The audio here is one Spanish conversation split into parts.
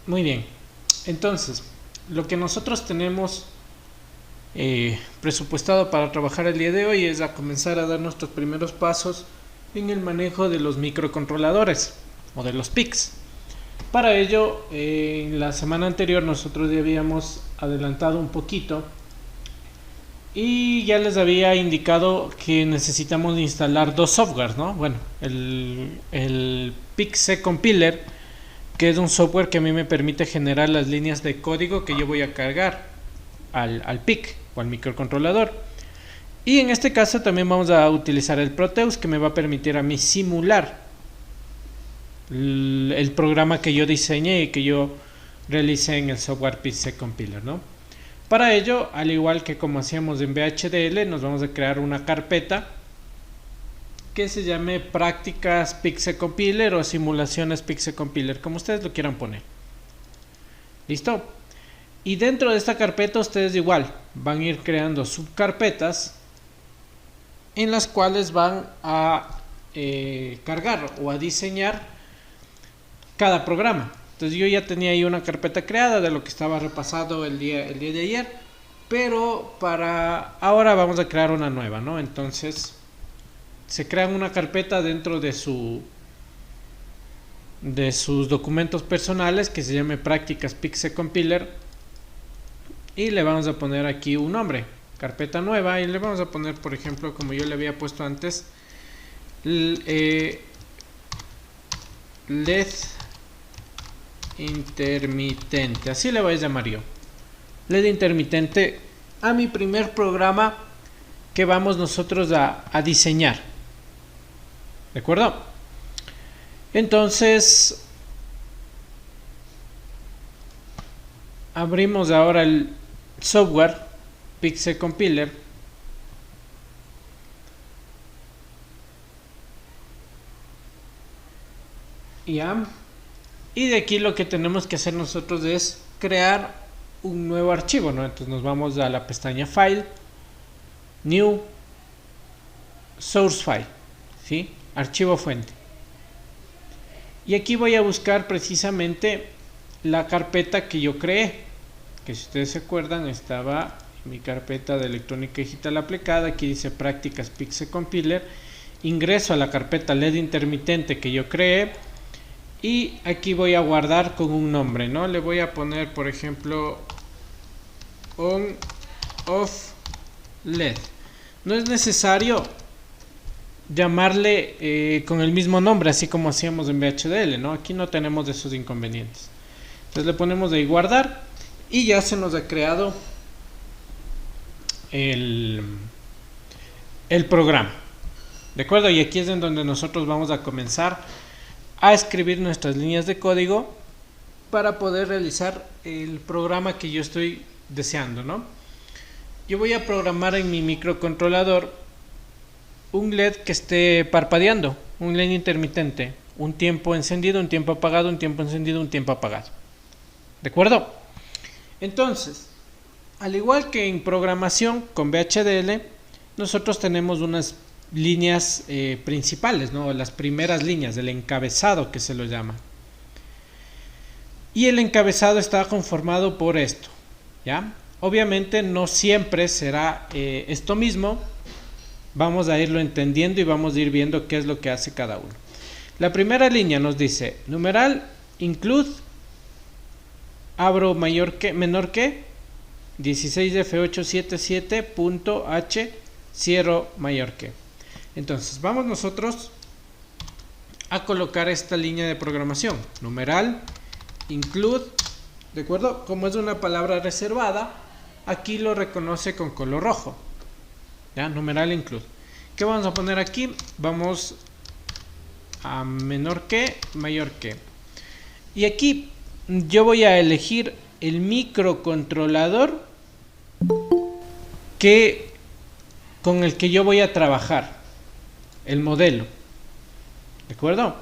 Muy bien. Entonces, lo que nosotros tenemos presupuestado para trabajar el día de hoy es a comenzar a dar nuestros primeros pasos en el manejo de los microcontroladores o de los PICs. Para ello, en la semana anterior nosotros ya habíamos adelantado un poquito y ya les había indicado que necesitamos instalar dos softwares, ¿no? Bueno, el PIC-C Compiler, que es un software que a mí me permite generar las líneas de código que yo voy a cargar al PIC o al microcontrolador. Y en este caso también vamos a utilizar el Proteus, que me va a permitir a mí simular el programa que yo diseñé y que yo realicé en el software PIC-C Compiler, ¿no? Para ello, al igual que como hacíamos en VHDL, nos vamos a crear una carpeta que se llame prácticas PIC-C Compiler o simulaciones PIC-C Compiler, como ustedes lo quieran poner. ¿Listo? Y dentro de esta carpeta ustedes igual van a ir creando subcarpetas en las cuales van a cargar o a diseñar cada programa. Entonces yo ya tenía ahí una carpeta creada de lo que estaba repasado el día de ayer, pero para ahora vamos a crear una nueva, ¿no? Entonces se crea una carpeta dentro de sus documentos personales que se llame prácticas PIC-C Compiler y le vamos a poner aquí un nombre, carpeta nueva, y le vamos a poner, por ejemplo, como yo le había puesto antes, LED intermitente, así le voy a llamar yo, LED intermitente a mi primer programa que vamos nosotros a diseñar. ¿De acuerdo? Entonces abrimos ahora el software PIC-C Compiler ya. Y de aquí lo que tenemos que hacer nosotros es crear un nuevo archivo, ¿no? Entonces nos vamos a la pestaña File, New, Source File, ¿sí? Archivo fuente. Y aquí voy a buscar precisamente la carpeta que yo creé, que si ustedes se acuerdan estaba en mi carpeta de electrónica digital aplicada. Aquí dice prácticas PIC-C Compiler. Ingreso a la carpeta LED intermitente que yo creé. Y aquí voy a guardar con un nombre, ¿no? Le voy a poner, por ejemplo, on, off, LED. No es necesario llamarle con el mismo nombre, así como hacíamos en VHDL, ¿no? Aquí no tenemos esos inconvenientes. Entonces le ponemos ahí guardar y ya se nos ha creado el programa. ¿De acuerdo? Y aquí es en donde nosotros vamos a comenzar a escribir nuestras líneas de código para poder realizar el programa que yo estoy deseando, ¿no? Yo voy a programar en mi microcontrolador un LED que esté parpadeando, un LED intermitente, un tiempo encendido, un tiempo apagado, un tiempo encendido, un tiempo apagado. ¿De acuerdo? Entonces, al igual que en programación con VHDL, nosotros tenemos unas líneas principales, ¿no? Las primeras líneas, el encabezado que se lo llama. Y el encabezado está conformado por esto, ¿ya? Obviamente no siempre será esto mismo. Vamos a irlo entendiendo y vamos a ir viendo qué es lo que hace cada uno. La primera línea nos dice numeral include, abro mayor que, menor que 16F877.h, cierro mayor que. Entonces vamos nosotros a colocar esta línea de programación, numeral include, ¿de acuerdo? Como es una palabra reservada, aquí lo reconoce con color rojo, ¿ya? Numeral include. ¿Qué vamos a poner aquí? Vamos a menor que, mayor que. Y aquí yo voy a elegir el microcontrolador con el que yo voy a trabajar, el modelo. ¿De acuerdo?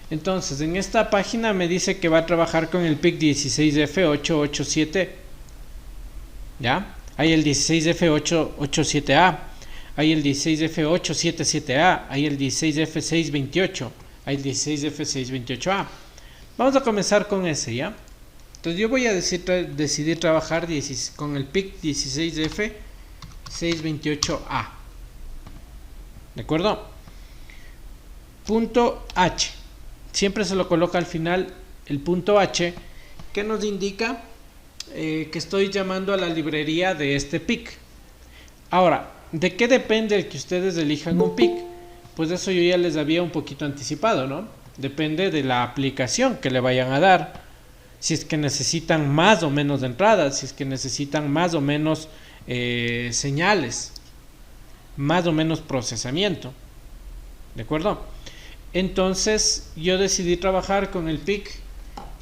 Entonces en esta página me dice que va a trabajar con el PIC 16F887, ¿ya? Hay el 16F887A, hay el 16F877A, hay el 16F628, hay el 16F628A. Vamos a comenzar con ese, ¿ya? Entonces yo voy a decidir trabajar con el PIC 16F628A. ¿De acuerdo? Punto H. Siempre se lo coloca al final el punto H, que nos indica que estoy llamando a la librería de este PIC. Ahora, ¿de qué depende el que ustedes elijan un PIC? Pues eso yo ya les había un poquito anticipado, ¿no? Depende de la aplicación que le vayan a dar. Si es que necesitan más o menos de entradas, si es que necesitan más o menos señales, más o menos procesamiento. ¿De acuerdo? Entonces yo decidí trabajar con el PIC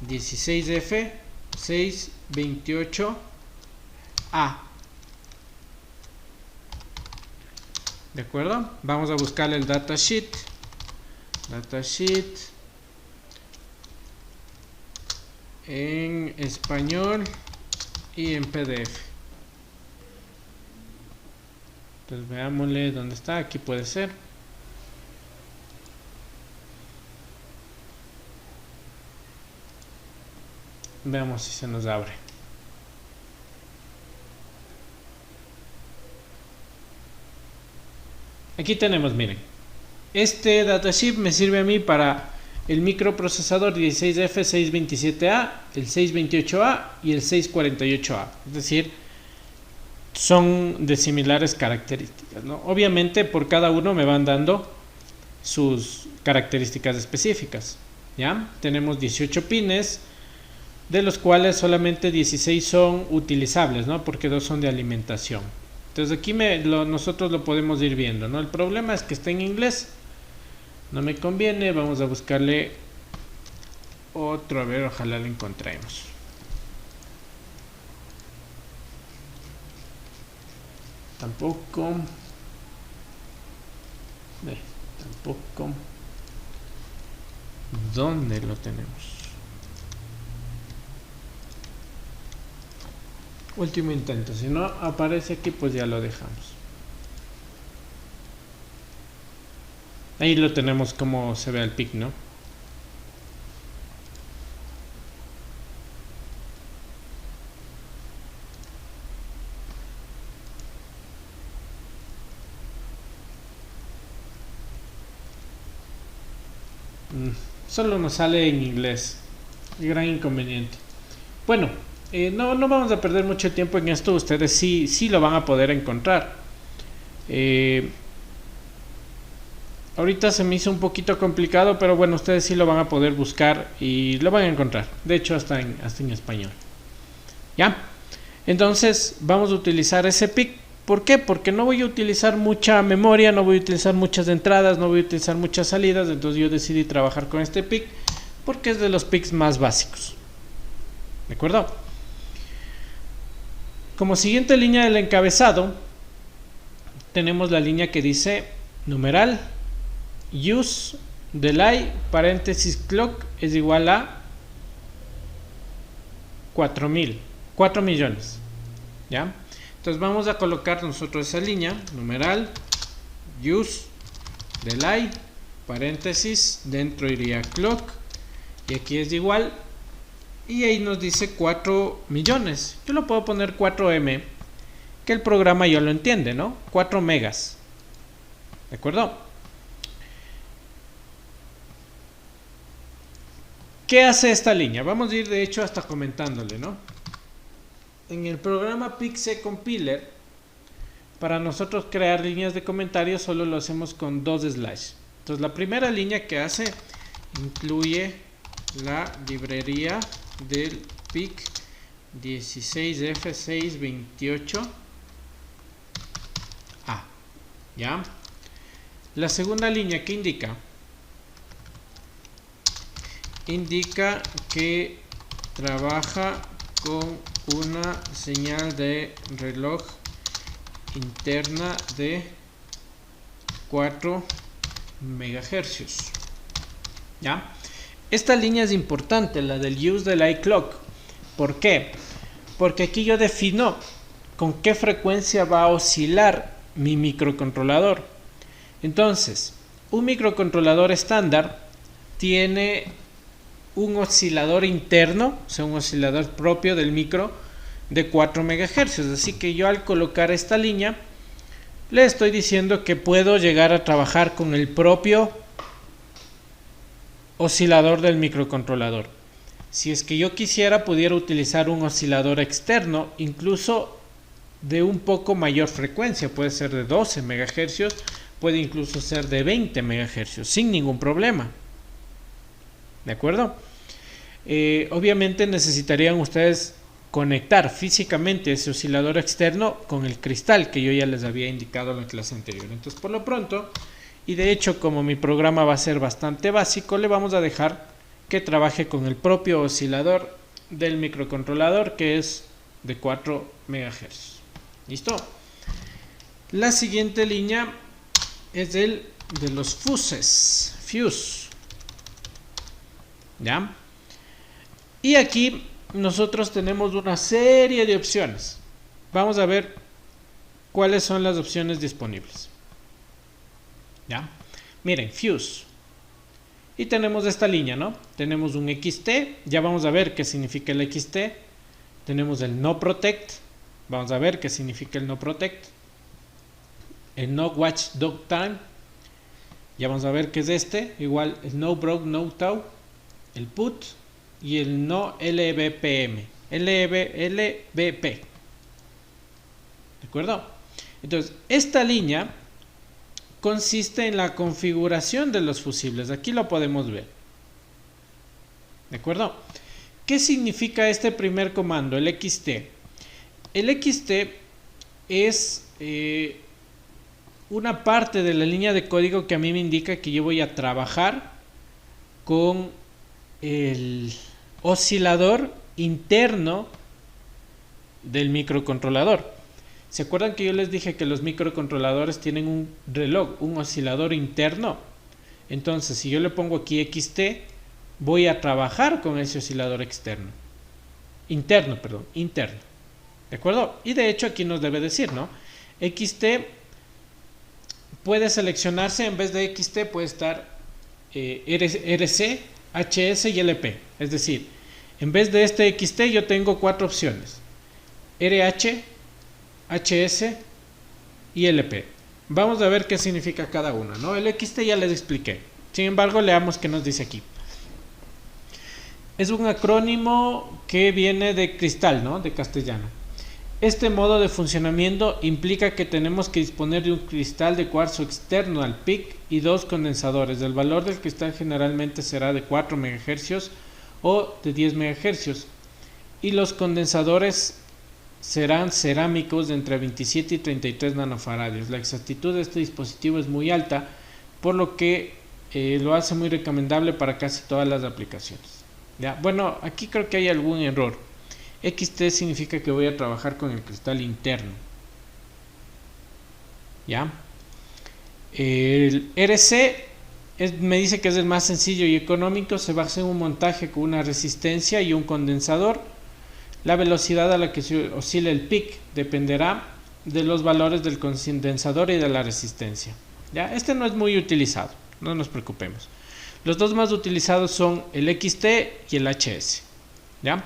16F628A. ¿De acuerdo? Vamos a buscar el datasheet. Datasheet en español y en PDF. Entonces veámosle dónde está. Aquí puede ser. Veamos si se nos abre. Aquí tenemos, miren, este datasheet me sirve a mí para el microprocesador 16F627A, el 628A y el 648A. Es decir, son de similares características, ¿no? Obviamente por cada uno me van dando sus características específicas. ¿Ya? Tenemos 18 pines, de los cuales solamente 16 son utilizables, ¿no? Porque 2 son de alimentación. Entonces aquí nosotros lo podemos ir viendo, ¿no? El problema es que está en inglés. No me conviene. Vamos a buscarle otro. A ver, ojalá lo encontremos. Tampoco. Tampoco. ¿Dónde lo tenemos? Último intento. Si no aparece aquí, pues ya lo dejamos. Ahí lo tenemos como se ve el PIC, ¿no? Solo nos sale en inglés. Gran inconveniente. Bueno, no vamos a perder mucho tiempo en esto. Ustedes sí lo van a poder encontrar. Ahorita se me hizo un poquito complicado, pero bueno, ustedes sí lo van a poder buscar y lo van a encontrar. De hecho, hasta en español. ¿Ya? Entonces, vamos a utilizar ese PIC. ¿Por qué? Porque no voy a utilizar mucha memoria, no voy a utilizar muchas entradas, no voy a utilizar muchas salidas. Entonces yo decidí trabajar con este PIC porque es de los PICs más básicos. ¿De acuerdo? Como siguiente línea del encabezado, tenemos la línea que dice numeral use delay paréntesis clock es igual a 4 millones. ¿Ya? Entonces vamos a colocar nosotros esa línea, numeral use delay paréntesis, dentro iría clock y aquí es igual, y ahí nos dice 4 millones. Yo lo puedo poner 4M, que el programa ya lo entiende, ¿no? 4 megas. ¿De acuerdo? ¿Qué hace esta línea? Vamos a ir de hecho hasta comentándole, ¿no? En el programa PIC Compiler, para nosotros crear líneas de comentarios solo lo hacemos con 2 slash. Entonces la primera línea que hace incluye la librería del PIC 16F628A. ¿Ya? La segunda línea que indica que trabaja con una señal de reloj interna de 4 megahercios. ¿Ya? Esta línea es importante, la del use delay clock. ¿Por qué? Porque aquí yo defino con qué frecuencia va a oscilar mi microcontrolador. Entonces, un microcontrolador estándar tiene un oscilador interno, o sea, un oscilador propio del micro de 4 MHz. Así que yo al colocar esta línea le estoy diciendo que puedo llegar a trabajar con el propio oscilador del microcontrolador. Si es que yo quisiera, pudiera utilizar un oscilador externo, incluso de un poco mayor frecuencia, puede ser de 12 MHz, puede incluso ser de 20 MHz, sin ningún problema. ¿De acuerdo? Obviamente necesitarían ustedes conectar físicamente ese oscilador externo con el cristal que yo ya les había indicado en la clase anterior. Entonces, por lo pronto, y de hecho como mi programa va a ser bastante básico, le vamos a dejar que trabaje con el propio oscilador del microcontrolador, que es de 4 MHz. ¿Listo? La siguiente línea es el de los fuses, fuse. ¿Ya? Y aquí nosotros tenemos una serie de opciones. Vamos a ver cuáles son las opciones disponibles. ¿Ya? Miren, fuse. Y tenemos esta línea, ¿no? Tenemos un XT, ya vamos a ver qué significa el XT. Tenemos el no protect, vamos a ver qué significa el no protect. El no watchdog time, ya vamos a ver qué es este. Igual el no broke, no tau, el put y el no LBPM, LBP. ¿De acuerdo? Entonces, esta línea consiste en la configuración de los fusibles. Aquí lo podemos ver. ¿De acuerdo? ¿Qué significa este primer comando, el XT? El XT es una parte de la línea de código que a mí me indica que yo voy a trabajar con el oscilador interno del microcontrolador. ¿Se acuerdan que yo les dije que los microcontroladores tienen un reloj, un oscilador interno? Entonces, si yo le pongo aquí XT, voy a trabajar con ese oscilador interno. ¿De acuerdo? Y de hecho aquí nos debe decir, ¿no? XT puede seleccionarse, en vez de XT puede estar RC, HS y LP. Es decir, en vez de este XT yo tengo 4 opciones: RH, HS y LP. Vamos a ver qué significa cada una, ¿no? El XT ya les expliqué. Sin embargo, leamos qué nos dice aquí. Es un acrónimo que viene de cristal, ¿no? De castellano. Este modo de funcionamiento implica que tenemos que disponer de un cristal de cuarzo externo al PIC y 2 condensadores. El valor del cristal generalmente será de 4 MHz o de 10 MHz. Y los condensadores serán cerámicos de entre 27 y 33 nanofaradios. La exactitud de este dispositivo es muy alta, por lo que lo hace muy recomendable para casi todas las aplicaciones. ¿Ya? Bueno, aquí creo que hay algún error. XT significa que voy a trabajar con el cristal interno. ¿Ya? El RC me dice que es el más sencillo y económico. Se basa en un montaje con una resistencia y un condensador. La velocidad a la que se oscila el PIC dependerá de los valores del condensador y de la resistencia. ¿Ya? Este no es muy utilizado, no nos preocupemos. Los dos más utilizados son el XT y el HS. ¿Ya?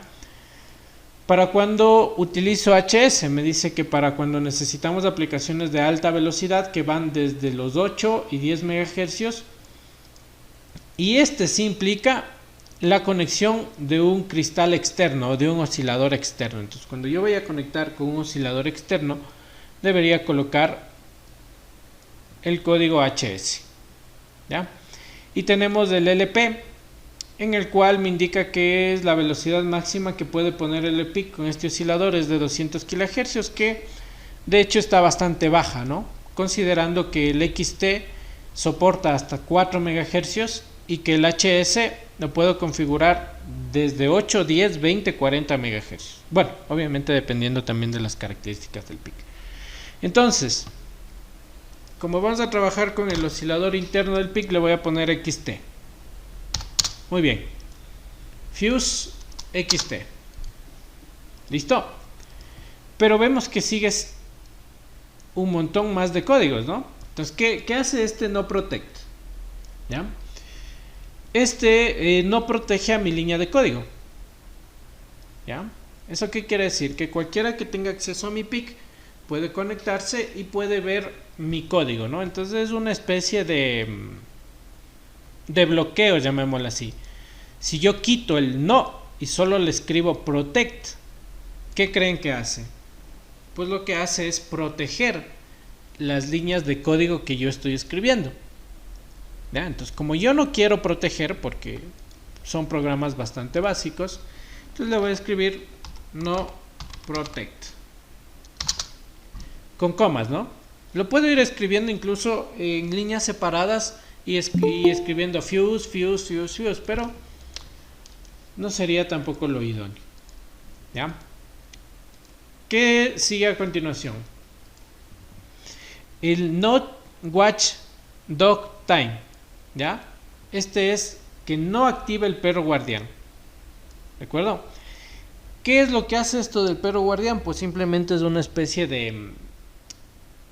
Para cuando utilizo HS, me dice que para cuando necesitamos aplicaciones de alta velocidad que van desde los 8 y 10 MHz, y este sí implica la conexión de un cristal externo o de un oscilador externo. Entonces, cuando yo voy a conectar con un oscilador externo, debería colocar el código HS. ¿Ya? Y tenemos el LP, en el cual me indica que es la velocidad máxima que puede poner el PIC con este oscilador, es de 200 kHz, que de hecho está bastante baja, ¿no? Considerando que el XT soporta hasta 4 MHz y que el HS lo puedo configurar desde 8, 10, 20, 40 MHz. Bueno, obviamente dependiendo también de las características del PIC. Entonces, como vamos a trabajar con el oscilador interno del PIC, le voy a poner XT. Muy bien. Fuse XT. ¿Listo? Pero vemos que sigue un montón más de códigos, ¿no? Entonces, ¿qué hace este no protect? ¿Ya? no protege a mi línea de código. ¿Ya? ¿Eso qué quiere decir? Que cualquiera que tenga acceso a mi PIC puede conectarse y puede ver mi código, ¿no? Entonces es una especie de bloqueo, llamémoslo así. Si yo quito el no y solo le escribo protect, ¿qué creen que hace? Pues lo que hace es proteger las líneas de código que yo estoy escribiendo. ¿Ya? Entonces, como yo no quiero proteger, porque son programas bastante básicos, entonces le voy a escribir no protect con comas, ¿no? Lo puedo ir escribiendo incluso en líneas separadas y escribiendo fuse, pero no sería tampoco lo idóneo. ¿Ya? ¿Qué sigue a continuación? El not watch dog time. ¿Ya? Este es que no activa el perro guardián. ¿De acuerdo? ¿Qué es lo que hace esto del perro guardián? Pues simplemente es una especie de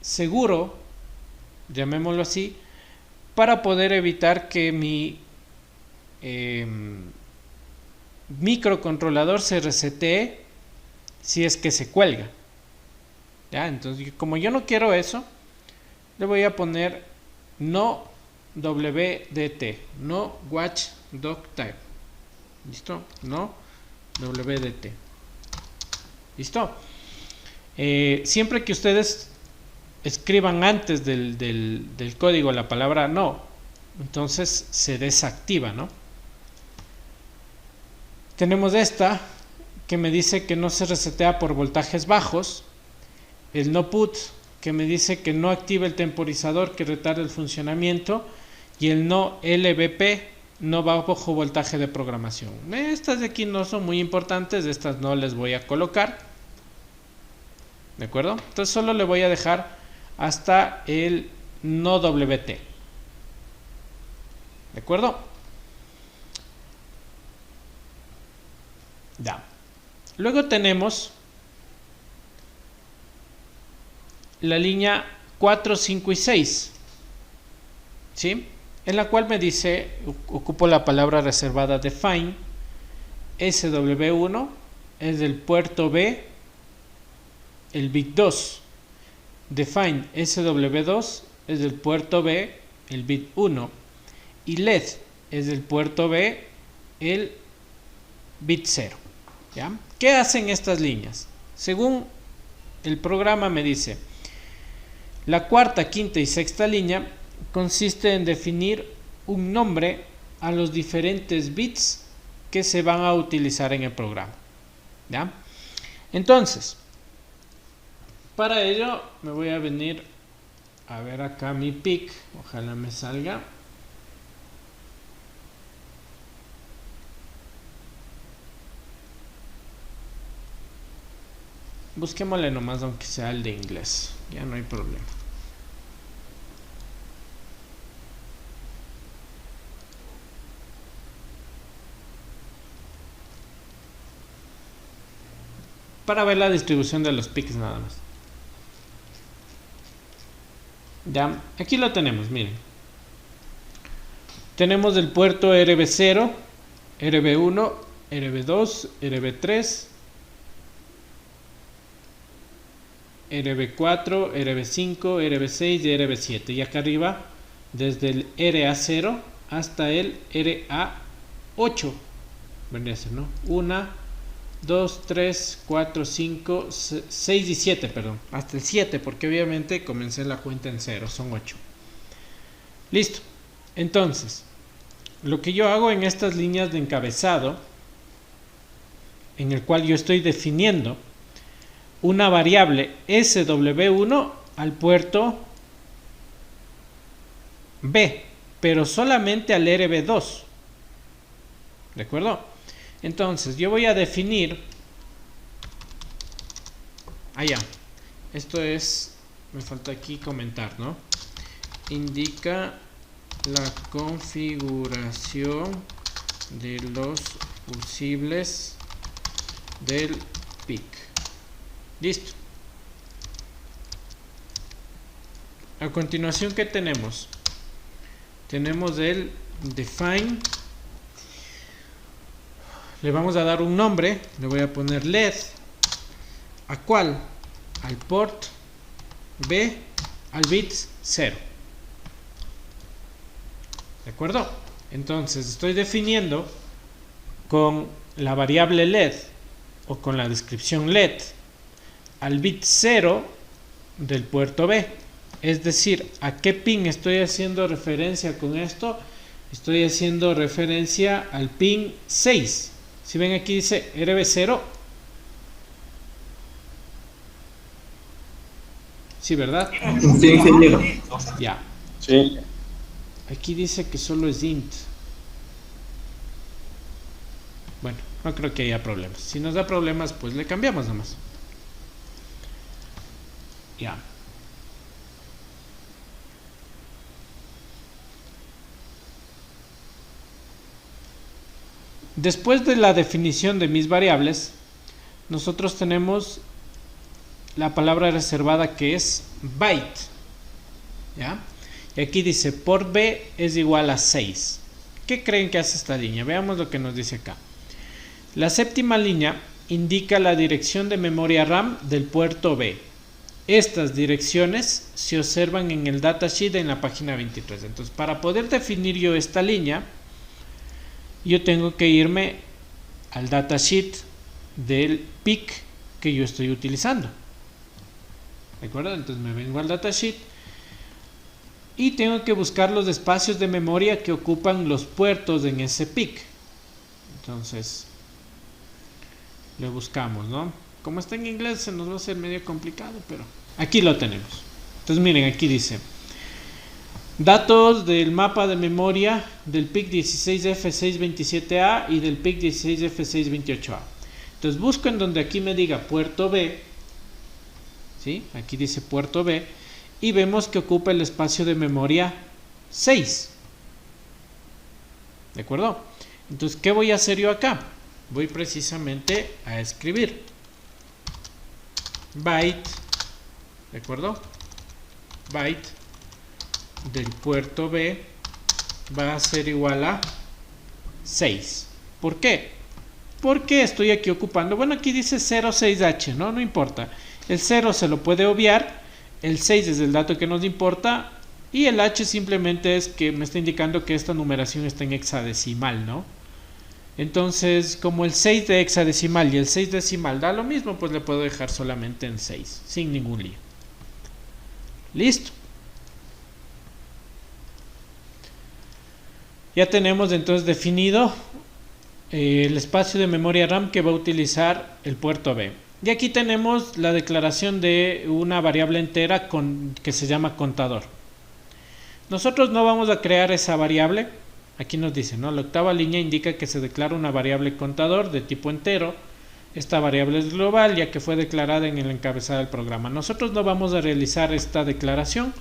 seguro, llamémoslo así, para poder evitar que mi microcontrolador se resetee si es que se cuelga. ¿Ya? Entonces, como yo no quiero eso, le voy a poner no WDT, no watch dog time. ¿Listo? No WDT. ¿Listo? Siempre que ustedes escriban antes del código la palabra no, entonces se desactiva, ¿no? Tenemos esta que me dice que no se resetea por voltajes bajos, el no put que me dice que no activa el temporizador que retarda el funcionamiento, y el no LVP, no bajo voltaje de programación. Estas de aquí no son muy importantes, estas no les voy a colocar. ¿De acuerdo? Entonces solo le voy a dejar hasta el no WT. ¿De acuerdo? Ya. Luego tenemos la línea 4, 5 y 6. ¿Sí? En la cual me dice, ocupo la palabra reservada define, SW1 es del puerto B, el bit 2. Define SW2 es del puerto B, el bit 1. Y LED es del puerto B, el bit 0. ¿Ya? ¿Qué hacen estas líneas? Según el programa me dice, la cuarta, quinta y sexta línea consiste en definir un nombre a los diferentes bits que se van a utilizar en el programa. ¿Ya? Entonces, para ello me voy a venir a ver acá mi PIC, ojalá me salga. Busquémosle nomás aunque sea el de inglés, ya no hay problema. Para ver la distribución de los PICs nada más. Ya, aquí lo tenemos, miren. Tenemos el puerto RB0, RB1, RB2, RB3, RB4, RB5, RB6 y RB7. Y acá arriba, desde el RA0 hasta el RA8. Vendría a ser, ¿no? 1, 2, 3, 4, 5, 6 y 7, perdón. Hasta el 7, porque obviamente comencé la cuenta en 0, son 8. Listo. Entonces, lo que yo hago en estas líneas de encabezado, en el cual yo estoy definiendo una variable SW1 al puerto B, pero solamente al RB2. ¿De acuerdo? Entonces, yo voy a definir... esto es... Me falta aquí comentar, ¿no? Indica la configuración de los fusibles del PIC. Listo. A continuación, ¿qué tenemos? Tenemos el define le vamos a dar un nombre, le voy a poner LED. ¿A cuál? Al port B, al bit 0. ¿De acuerdo? Entonces estoy definiendo con la variable LED o con la descripción LED al bit 0 del puerto B. Es decir, ¿a qué pin estoy haciendo referencia con esto? Estoy haciendo referencia al pin 6. Si ven aquí dice RB0. Sí, ¿verdad? Sí, ingeniero. Ya. Sí. Aquí dice que solo es int. Bueno, no creo que haya problemas. Si nos da problemas, pues le cambiamos nomás. Ya. Después de la definición de mis variables, nosotros tenemos la palabra reservada que es byte. ¿Ya? Y aquí dice port B es igual a 6. ¿Qué creen que hace esta línea? Veamos lo que nos dice acá. La séptima línea indica la dirección de memoria RAM del puerto B. Estas direcciones se observan en el datasheet en la página 23. Entonces, para poder definir yo esta línea, yo tengo que irme al datasheet del PIC que yo estoy utilizando. ¿De acuerdo? Entonces me vengo al datasheet y tengo que buscar los espacios de memoria que ocupan los puertos en ese PIC. Entonces lo buscamos, ¿no? Como está en inglés se nos va a hacer medio complicado, pero aquí lo tenemos. Entonces miren, aquí dice datos del mapa de memoria del PIC 16F627A y del PIC 16F628A. Entonces busco en donde aquí me diga puerto B, ¿sí? Aquí dice puerto B y vemos que ocupa el espacio de memoria 6. ¿De acuerdo? Entonces, ¿qué voy a hacer yo acá? Voy precisamente a escribir byte, ¿de acuerdo? Byte del puerto B va a ser igual a 6. ¿Por qué? Porque estoy aquí ocupando, bueno, aquí dice 06H, ¿no? No importa. El 0 se lo puede obviar, el 6 es el dato que nos importa y el H simplemente es que me está indicando que esta numeración está en hexadecimal, ¿no? Entonces, como el 6 de hexadecimal y el 6 decimal da lo mismo, pues le puedo dejar solamente en 6, sin ningún lío. Listo. Ya tenemos entonces definido el espacio de memoria RAM que va a utilizar el puerto B. Y aquí tenemos la declaración de una variable entera que se llama contador. Nosotros no vamos a crear esa variable. Aquí nos dice, ¿no? La octava línea indica que se declara una variable contador de tipo entero. Esta variable es global ya que fue declarada en el encabezado del programa. Nosotros no vamos a realizar esta declaración.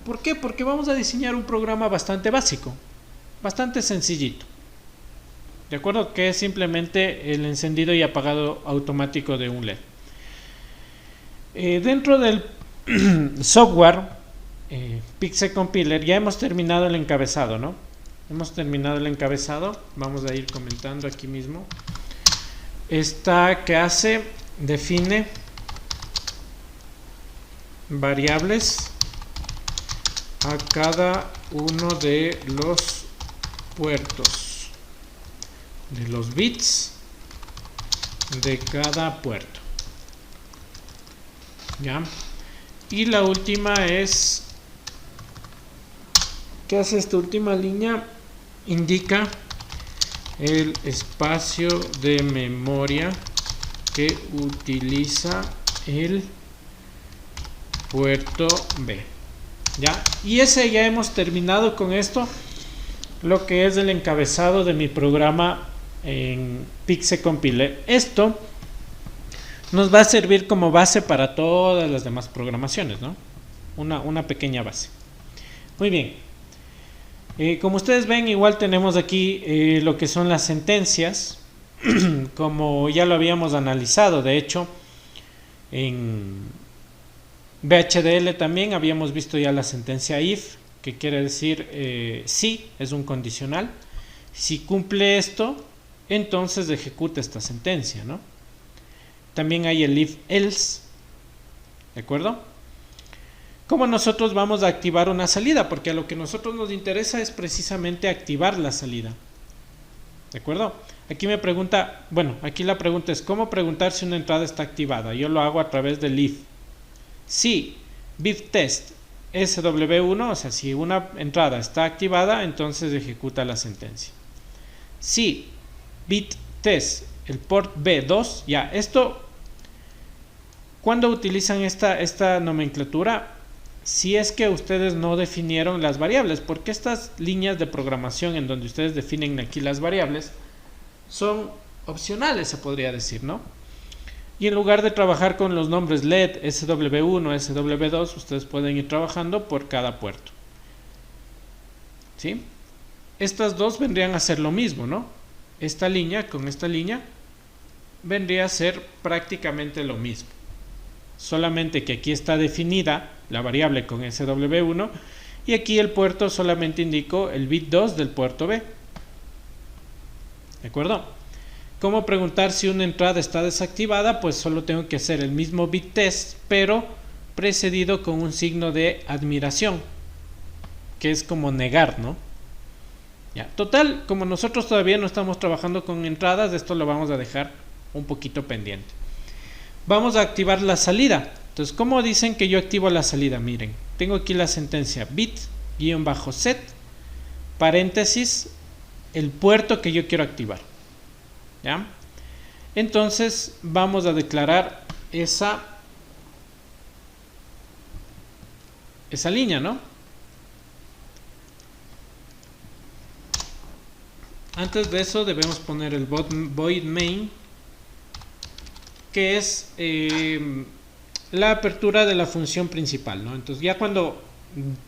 ¿Por qué? Porque vamos a diseñar un programa bastante básico, bastante sencillito. ¿De acuerdo? Que es simplemente el encendido y apagado automático de un LED. Dentro del software PIC Compiler ya hemos terminado el encabezado, ¿no? Hemos terminado el encabezado. Vamos a ir comentando aquí mismo. Esta que hace, define variables a cada uno de los puertos, de los bits de cada puerto. ¿Ya? Y la última es, ¿qué hace esta última línea? Indica el espacio de memoria que utiliza el puerto B. ¿Ya? Y ese ya hemos terminado con esto, lo que es el encabezado de mi programa en PIC Compiler. Esto nos va a servir como base para todas las demás programaciones, ¿no? Una pequeña base. Muy bien. Como ustedes ven, igual tenemos aquí lo que son las sentencias, como ya lo habíamos analizado. De hecho, en VHDL también habíamos visto ya la sentencia if, que quiere decir si, es un condicional. Si cumple esto, entonces ejecuta esta sentencia, ¿no? También hay el if else, ¿de acuerdo? Como nosotros vamos a activar una salida, porque a lo que a nosotros nos interesa es precisamente activar la salida, ¿de acuerdo? Aquí me pregunta, bueno, aquí la pregunta es ¿cómo preguntar si una entrada está activada? Yo lo hago a través del if. Si BitTest SW1, o sea, si una entrada está activada, entonces ejecuta la sentencia. Si BitTest, el port B2, ya, esto, cuando utilizan esta nomenclatura, si es que ustedes no definieron las variables, porque estas líneas de programación en donde ustedes definen aquí las variables, son opcionales, se podría decir, ¿no? Y en lugar de trabajar con los nombres LED, SW1, SW2, ustedes pueden ir trabajando por cada puerto, ¿sí? Estas dos vendrían a ser lo mismo, ¿no? Esta línea con esta línea vendría a ser prácticamente lo mismo. Solamente que aquí está definida la variable con SW1 y aquí el puerto solamente indico el bit 2 del puerto B. ¿De acuerdo? ¿Cómo preguntar si una entrada está desactivada? Pues solo tengo que hacer el mismo bit test, pero precedido con un signo de admiración, que es como negar, ¿no? Ya. Total, como nosotros todavía no estamos trabajando con entradas, esto lo vamos a dejar un poquito pendiente. Vamos a activar la salida. Entonces, ¿cómo dicen que yo activo la salida? Miren, tengo aquí la sentencia bit-set, paréntesis, el puerto que yo quiero activar. ¿Ya? Entonces, vamos a declarar esa línea, ¿no? Antes de eso debemos poner el void main, que es la apertura de la función principal, ¿no? Entonces ya cuando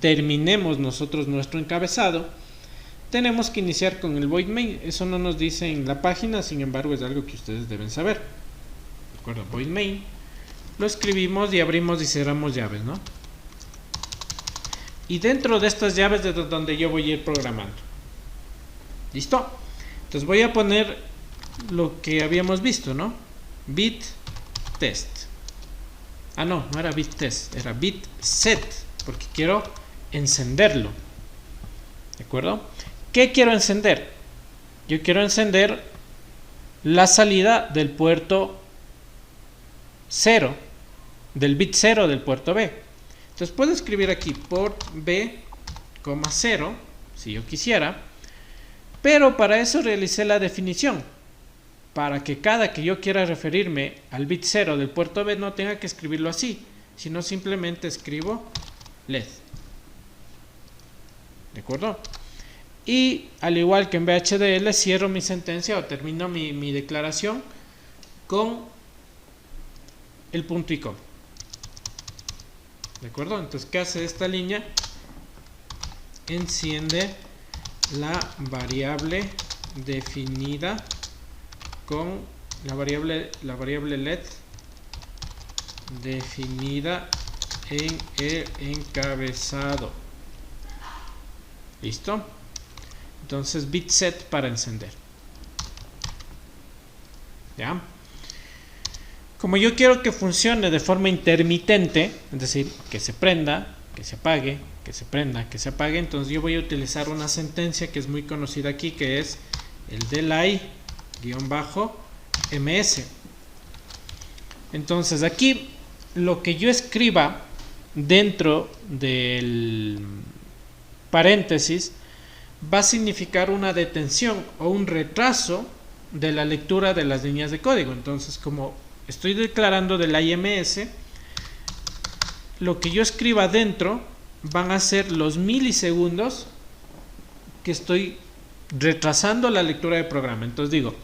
terminemos nosotros nuestro encabezado, tenemos que iniciar con el void main. Eso no nos dice en la página, sin embargo es algo que ustedes deben saber. ¿De acuerdo? Void main. Lo escribimos y abrimos y cerramos llaves, ¿no? Y dentro de estas llaves es donde yo voy a ir programando. ¿Listo? Entonces voy a poner lo que habíamos visto, ¿no? Bit test. Ah, no era bit test, era bit set, porque quiero encenderlo. ¿De acuerdo? ¿Qué quiero encender? Yo quiero encender la salida del puerto 0, del bit 0 del puerto B. Entonces puedo escribir aquí port B, 0, si yo quisiera, pero para eso realicé la definición, para que cada que yo quiera referirme al bit 0 del puerto B no tenga que escribirlo así, sino simplemente escribo LED. ¿De acuerdo? Y al igual que en VHDL, cierro mi sentencia o termino mi declaración con el punto y coma. ¿De acuerdo? Entonces, ¿qué hace esta línea? Enciende la variable definida con la variable LED definida en el encabezado. ¿Listo? Entonces bit set para encender. ¿Ya? Como yo quiero que funcione de forma intermitente, es decir, que se prenda, que se apague, que se prenda, que se apague, entonces yo voy a utilizar una sentencia que es muy conocida aquí, que es el delay-ms. Entonces aquí lo que yo escriba dentro del paréntesis va a significar una detención o un retraso de la lectura de las líneas de código. Entonces, como estoy declarando del IMS, lo que yo escriba dentro van a ser los milisegundos que estoy retrasando la lectura del programa. Entonces digo,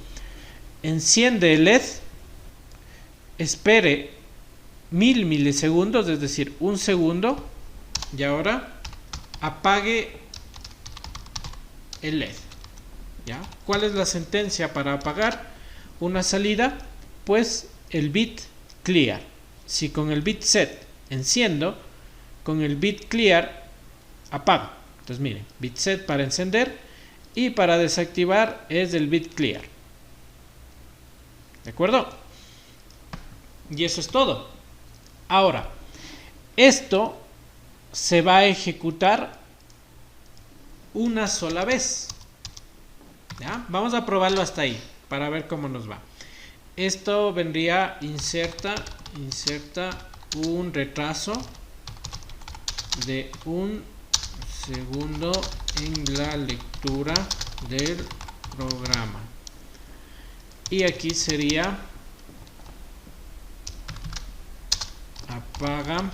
enciende el LED, espere 1000 milisegundos, es decir, un segundo, y ahora apague el LED. ¿Ya? ¿Cuál es la sentencia para apagar una salida? Pues el bit clear. Si con el bit set enciendo, con el bit clear apago. Entonces miren, bit set para encender y para desactivar es el bit clear. ¿De acuerdo? Y eso es todo. Ahora, esto se va a ejecutar una sola vez. ¿Ya? Vamos a probarlo hasta ahí para ver cómo nos va. Esto vendría inserta un retraso de 1 segundo en la lectura del programa. Y aquí sería apaga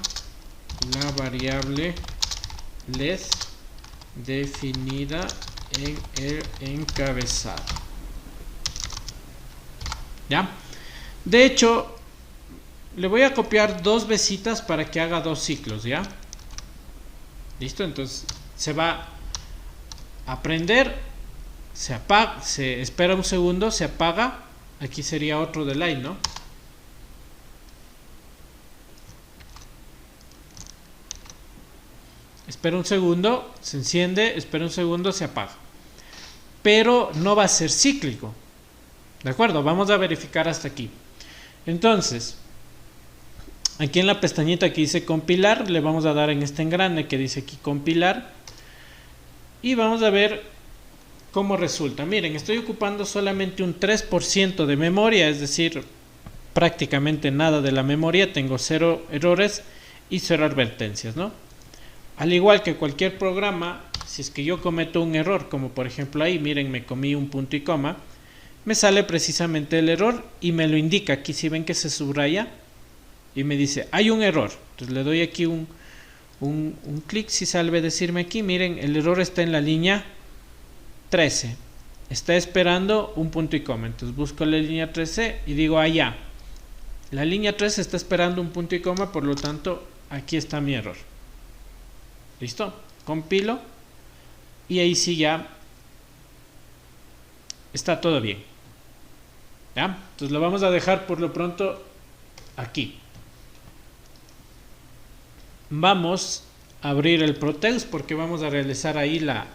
la variable LED definida en el encabezado. ¿Ya? De hecho, le voy a copiar 2 vesitas para que haga 2 ciclos, ¿ya? ¿Listo? Entonces se va a prender, se apaga, se espera un segundo, se apaga. Aquí sería otro delay, ¿no? Espera un segundo, se enciende, espera un segundo, se apaga. Pero no va a ser cíclico. ¿De acuerdo? Vamos a verificar hasta aquí. Entonces, aquí en la pestañita que dice compilar, le vamos a dar en este engrane que dice aquí compilar. Y vamos a ver cómo resulta. Miren, estoy ocupando solamente un 3% de memoria, es decir, prácticamente nada de la memoria. Tengo 0 errores y 0 advertencias, ¿no? Al igual que cualquier programa, si es que yo cometo un error, como por ejemplo ahí, miren, me comí un punto y coma, me sale precisamente el error y me lo indica. Aquí si ven que se subraya y me dice, hay un error. Entonces le doy aquí un clic, si sale decirme aquí, miren, el error está en la línea 13. Está esperando un punto y coma. Entonces busco la línea 13 y digo, allá. La línea 13 está esperando un punto y coma, por lo tanto, aquí está mi error. ¿Listo? Compilo y ahí sí ya está todo bien. ¿Ya? Entonces lo vamos a dejar por lo pronto aquí. Vamos a abrir el Proteus porque vamos a realizar ahí la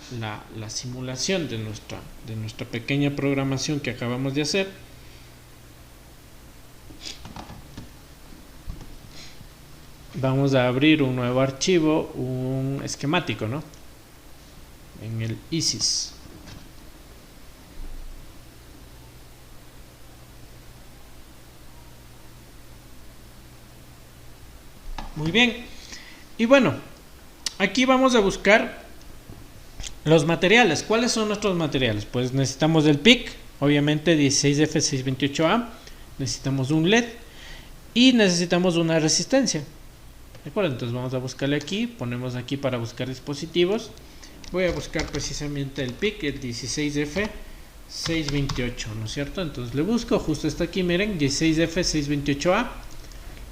simulación de nuestra pequeña programación que acabamos de hacer. Vamos a abrir un nuevo archivo, un esquemático, ¿no? En el ISIS. Muy bien. Y bueno, aquí vamos a buscar los materiales. ¿Cuáles son nuestros materiales? Pues necesitamos el PIC, obviamente 16F628A. Necesitamos un LED y necesitamos una resistencia. ¿De acuerdo? Entonces vamos a buscarle aquí, ponemos aquí para buscar dispositivos. Voy a buscar precisamente el PIC, el 16F628, ¿no es cierto? Entonces le busco, justo está aquí, miren, 16F628A.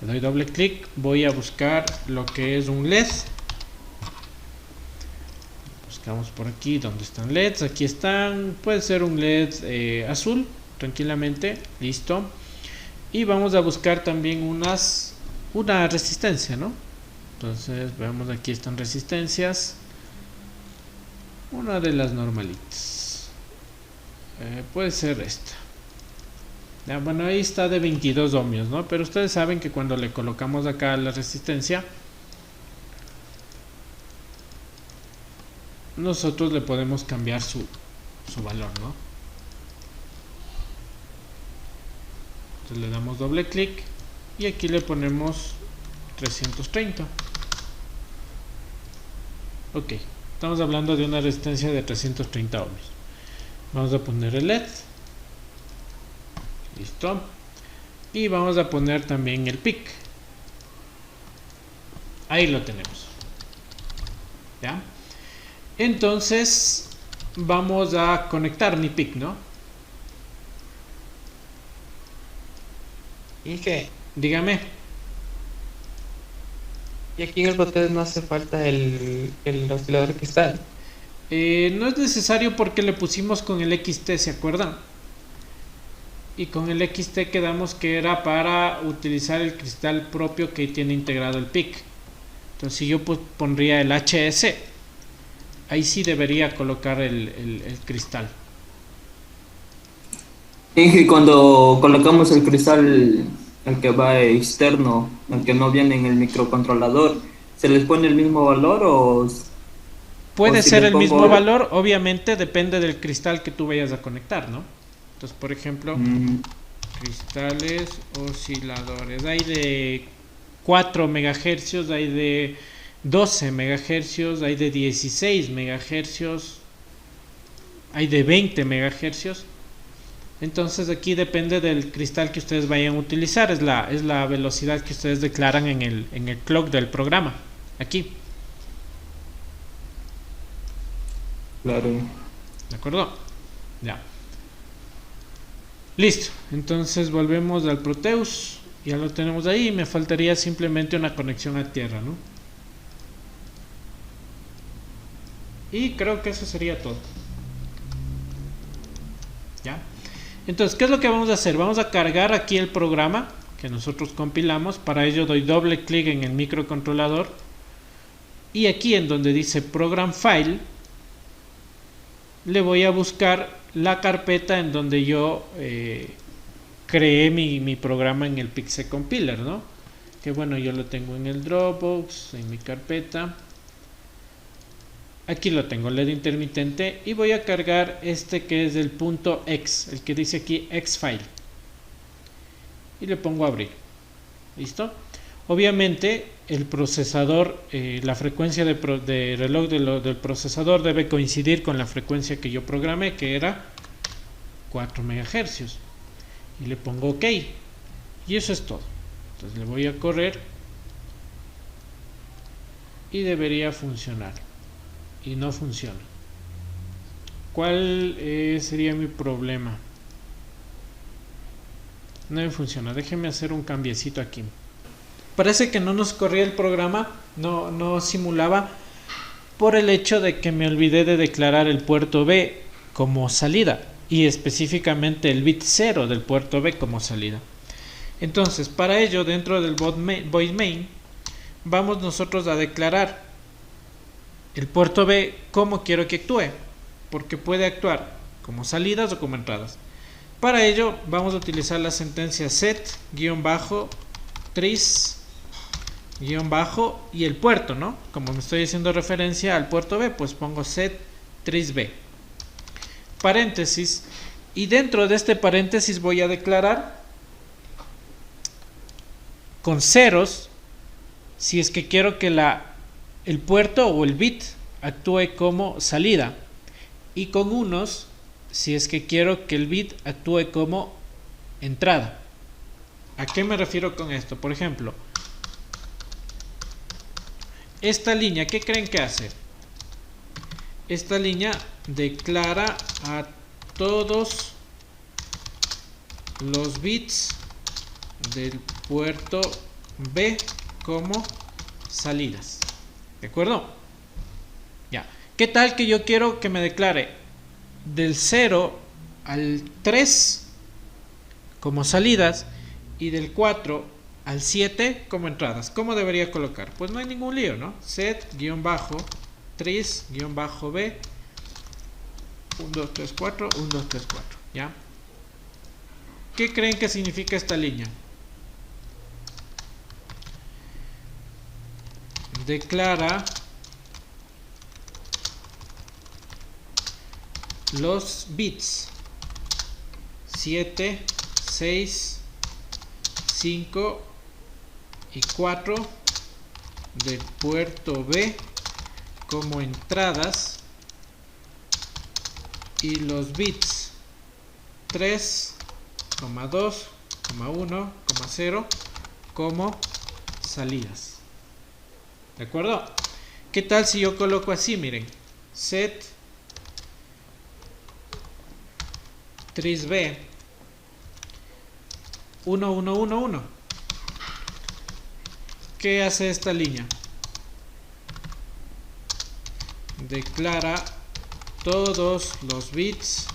Le doy doble clic, voy a buscar lo que es un LED. Buscamos por aquí donde están LEDs, aquí están, puede ser un LED azul, tranquilamente, listo. Y vamos a buscar también una resistencia, ¿no? Entonces veamos, aquí están resistencias, una de las normalitas, puede ser esta. Ya, bueno, ahí está de 22 ohmios, ¿no? Pero ustedes saben que cuando le colocamos acá la resistencia, nosotros le podemos cambiar su valor, ¿no? Entonces le damos doble clic y aquí le ponemos 330. Ok, estamos hablando de una resistencia de 330 ohmios. Vamos a poner el LED. Listo. Y vamos a poner también el PIC. Ahí lo tenemos. ¿Ya? Entonces vamos a conectar mi PIC, ¿no? ¿Y qué? Dígame. Y aquí en el Proteus no hace falta el oscilador cristal. No es necesario porque le pusimos con el XT, ¿se acuerdan? Y con el XT quedamos que era para utilizar el cristal propio que tiene integrado el PIC. Entonces si yo pondría el HS, ahí sí debería colocar el cristal. Y cuando colocamos el cristal, el que va externo, el que no viene en el microcontrolador, ¿se les pone el mismo valor o Puede si ser les el pongo... mismo valor, obviamente depende del cristal que tú vayas a conectar, ¿no? Entonces, por ejemplo, Mm, cristales osciladores. Hay de 4 megahercios, hay de 12 megahercios, hay de 16 megahercios, hay de 20 megahercios. Entonces aquí depende del cristal que ustedes vayan a utilizar, es la velocidad que ustedes declaran en el clock del programa. Aquí, claro. ¿de acuerdo? Ya. Listo, entonces volvemos al Proteus, ya lo tenemos ahí, me faltaría simplemente una conexión a tierra, ¿no? Y creo que eso sería todo. ¿Ya? Entonces, ¿qué es lo que vamos a hacer? Vamos a cargar aquí el programa que nosotros compilamos. Para ello doy doble clic en el microcontrolador. Y aquí en donde dice Program File, le voy a buscar la carpeta en donde yo creé mi programa en el Pixel Compiler, ¿no? Que bueno, yo lo tengo en el Dropbox, en mi carpeta. Aquí lo tengo, LED intermitente, y voy a cargar este que es el punto X, el que dice aquí Xfile, y le pongo abrir. ¿Listo? Obviamente el procesador, la frecuencia de reloj del procesador debe coincidir con la frecuencia que yo programé, que era 4 MHz, y le pongo OK, y eso es todo. Entonces le voy a correr y debería funcionar, y no funciona. ¿Cuál sería mi problema? No me funciona, déjenme hacer un cambiecito aquí. Parece que no nos corría el programa, no simulaba, por el hecho de que me olvidé de declarar el puerto B como salida, y específicamente el bit 0 del puerto B como salida. Entonces, para ello, dentro del void main, vamos nosotros a declarar el puerto B como quiero que actúe, porque puede actuar como salidas o como entradas. Para ello vamos a utilizar la sentencia set-tris y el puerto, ¿no? Como me estoy haciendo referencia al puerto B, pues pongo set-tris-b, paréntesis, y dentro de este paréntesis voy a declarar con ceros si es que quiero que el puerto o el bit actúe como salida, y con unos si es que quiero que el bit actúe como entrada. ¿A qué me refiero con esto? Por ejemplo, esta línea, ¿qué creen que hace? Esta línea declara a todos los bits del puerto B como salidas. ¿De acuerdo? Ya. ¿Qué tal que yo quiero que me declare del 0 al 3 como salidas y del 4 al 7 como entradas? ¿Cómo debería colocar? Pues no hay ningún lío, ¿no? Set-tris-b 1, 2, 3, 4, 1, 2, 3, 4. ¿Ya? ¿Qué creen que significa esta línea? Declara los bits 7, 6, 5 y 4 del puerto B como entradas, y los bits 3, 2, 1, 0 como salidas. ¿De acuerdo? ¿Qué tal si yo coloco así? Miren, set tris-b 1, 1, 1, 1. ¿Qué hace esta línea? Declara todos los bits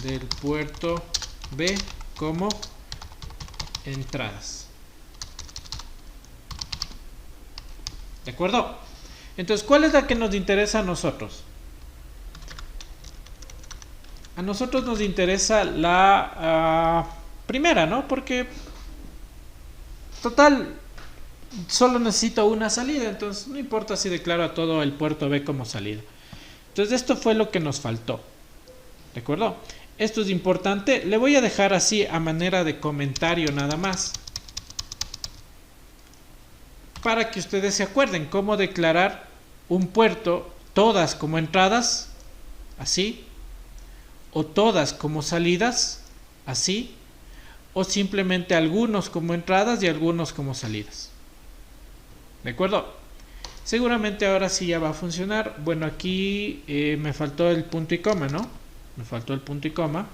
del puerto B como entradas. ¿De acuerdo? Entonces, ¿cuál es la que nos interesa a nosotros? A a nosotros nos interesa la primera, ¿no? Porque total solo necesito una salida, entonces no importa si declaro a todo el puerto B como salida. Entonces esto fue lo que nos faltó, ¿de acuerdo? Esto es importante, le voy a dejar así a manera de comentario nada más, para que ustedes se acuerden cómo declarar un puerto, todas como entradas, así, o todas como salidas, así, o simplemente algunos como entradas y algunos como salidas. ¿De acuerdo? Seguramente ahora sí ya va a funcionar. Bueno, aquí me faltó el punto y coma, ¿no? Me faltó el punto y coma.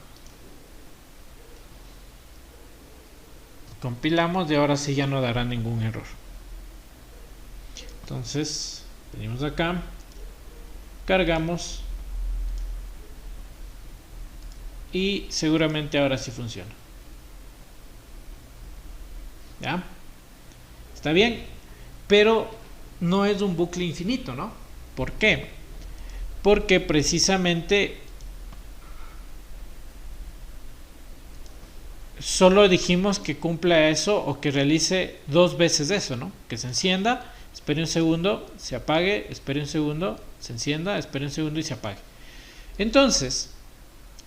Compilamos y ahora sí ya no dará ningún error. Entonces, venimos acá, cargamos y seguramente ahora sí funciona. ¿Ya? Está bien, pero no es un bucle infinito, ¿no? ¿Por qué? Porque precisamente solo dijimos que cumpla eso o que realice 2 veces eso, ¿no? Que se encienda, espere un segundo, se apague, espere un segundo, se encienda, espere un segundo y se apague. Entonces,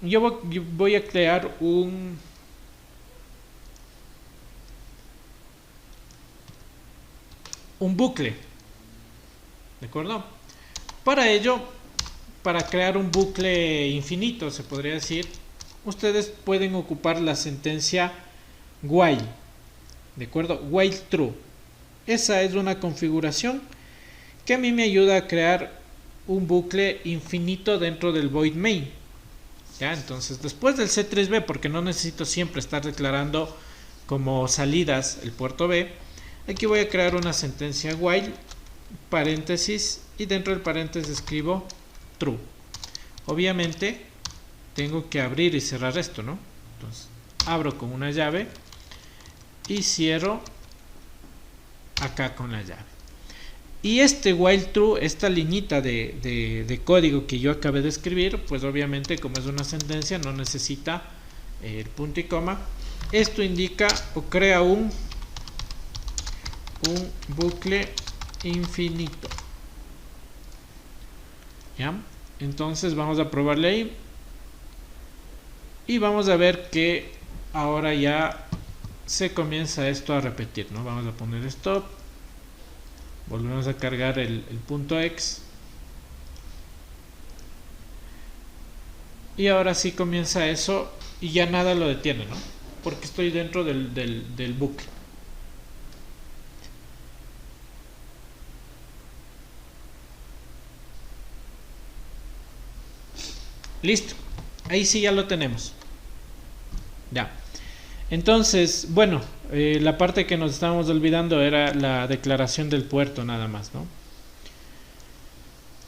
yo voy a crear un bucle, ¿de acuerdo? Para ello, para crear un bucle infinito, se podría decir, ustedes pueden ocupar la sentencia while, ¿de acuerdo? While true. Esa es una configuración que a mí me ayuda a crear un bucle infinito dentro del void main. ¿Ya? Entonces, después del C3B, porque no necesito siempre estar declarando como salidas el puerto B, aquí voy a crear una sentencia while, paréntesis, y dentro del paréntesis escribo true. Obviamente tengo que abrir y cerrar esto, ¿no? Entonces abro con una llave y cierro acá con la llave. Y este while true, esta liñita de código que yo acabé de escribir, pues obviamente como es una sentencia no necesita el punto y coma. Esto indica o crea un bucle infinito. ¿Ya? Entonces vamos a probarle ahí y vamos a ver que ahora ya se comienza esto a repetir, ¿no? Vamos a poner stop, volvemos a cargar el punto X y ahora sí comienza eso y ya nada lo detiene, ¿no? Porque estoy dentro del bucle. Listo, ahí sí ya lo tenemos. Ya. Entonces, bueno, la parte que nos estábamos olvidando era la declaración del puerto nada más, ¿no?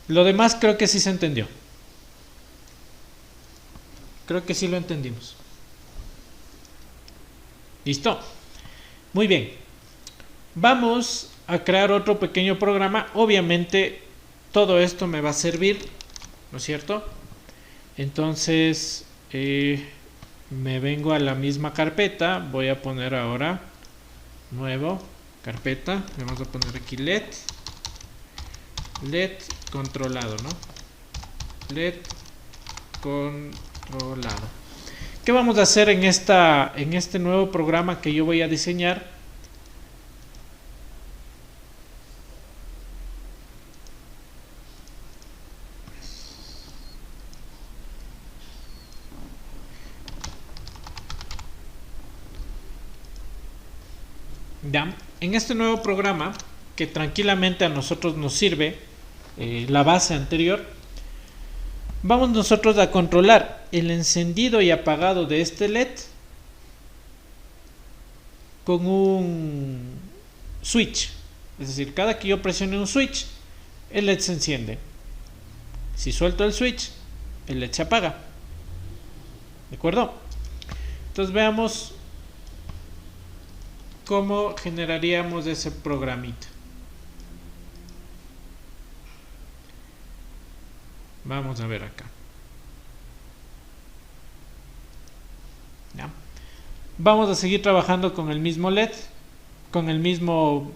Lo demás creo que sí se entendió. Creo que sí lo entendimos. ¿Listo? Muy bien. Vamos a crear otro pequeño programa. Obviamente todo esto me va a servir, ¿no es cierto? Entonces me vengo a la misma carpeta, voy a poner ahora nuevo, carpeta, vamos a poner aquí LED controlado, ¿no? LED controlado. ¿Qué vamos a hacer en este nuevo programa que yo voy a diseñar? ¿Ya? En este nuevo programa, que tranquilamente a nosotros nos sirve la base anterior, vamos nosotros a controlar el encendido y apagado de este LED con un switch. Es decir, cada que yo presione un switch, el LED se enciende. Si suelto el switch, el LED se apaga. ¿De acuerdo? Entonces veamos cómo generaríamos ese programita. Vamos a ver acá. ¿ya? Vamos a seguir trabajando con el mismo LED, con el mismo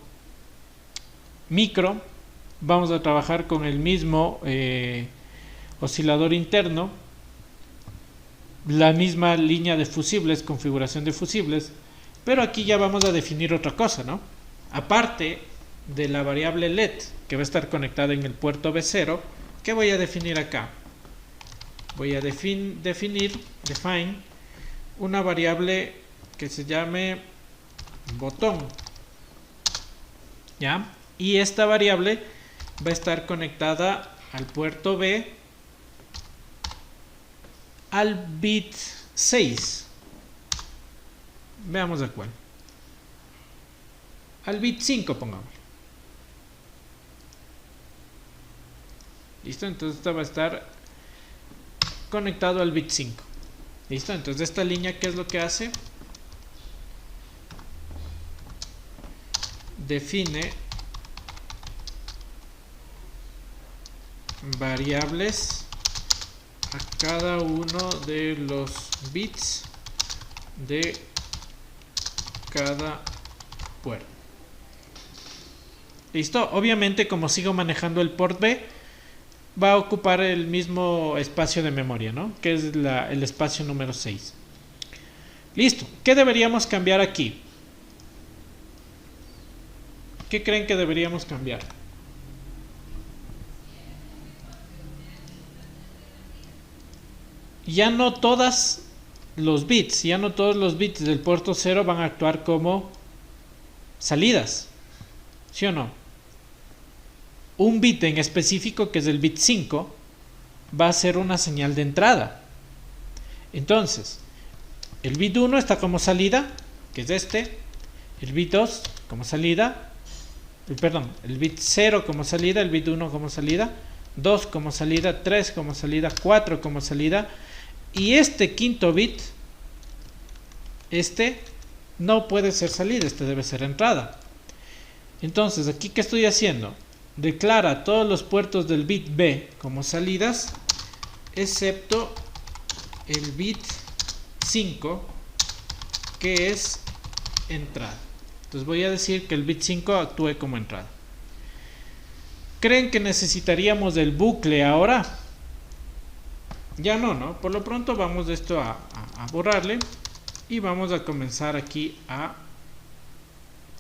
micro. Vamos a trabajar con el mismo oscilador interno, la misma línea de fusibles, configuración de fusibles, pero aquí ya vamos a definir otra cosa, ¿no? Aparte de la variable LED que va a estar conectada en el puerto B0, ¿qué voy a definir acá? Voy a define una variable que se llame botón, ¿ya? Y esta variable va a estar conectada al puerto B al bit 6. Veamos a cuál. Al bit 5 pongamos. ¿Listo? Entonces esta va a estar conectado al bit 5. ¿Listo? Entonces esta línea, ¿qué es lo que hace? Define variables a cada uno de los bits de cada puerto. ¿Listo? Obviamente, como sigo manejando el port B, va a ocupar el mismo espacio de memoria, ¿no? Que es el espacio número 6. Listo. ¿Qué deberíamos cambiar aquí? ¿Qué creen que deberíamos cambiar? Ya no todos los bits del puerto 0 van a actuar como salidas, ¿sí o no? Un bit en específico, que es el bit 5, va a ser una señal de entrada. Entonces, el bit 1 está como salida, que es este. El bit 2 como salida, el bit 0 como salida, el bit 1 como salida, 2 como salida, 3 como salida, 4 como salida. Y este quinto bit, este no puede ser salida, este debe ser entrada. Entonces, aquí, ¿qué estoy haciendo? Declara todos los puertos del bit B como salidas, excepto el bit 5, que es entrada. Entonces voy a decir que el bit 5 actúe como entrada. ¿Creen que necesitaríamos el bucle ahora? Ya no, ¿no? Por lo pronto vamos de esto a borrarle y vamos a comenzar aquí a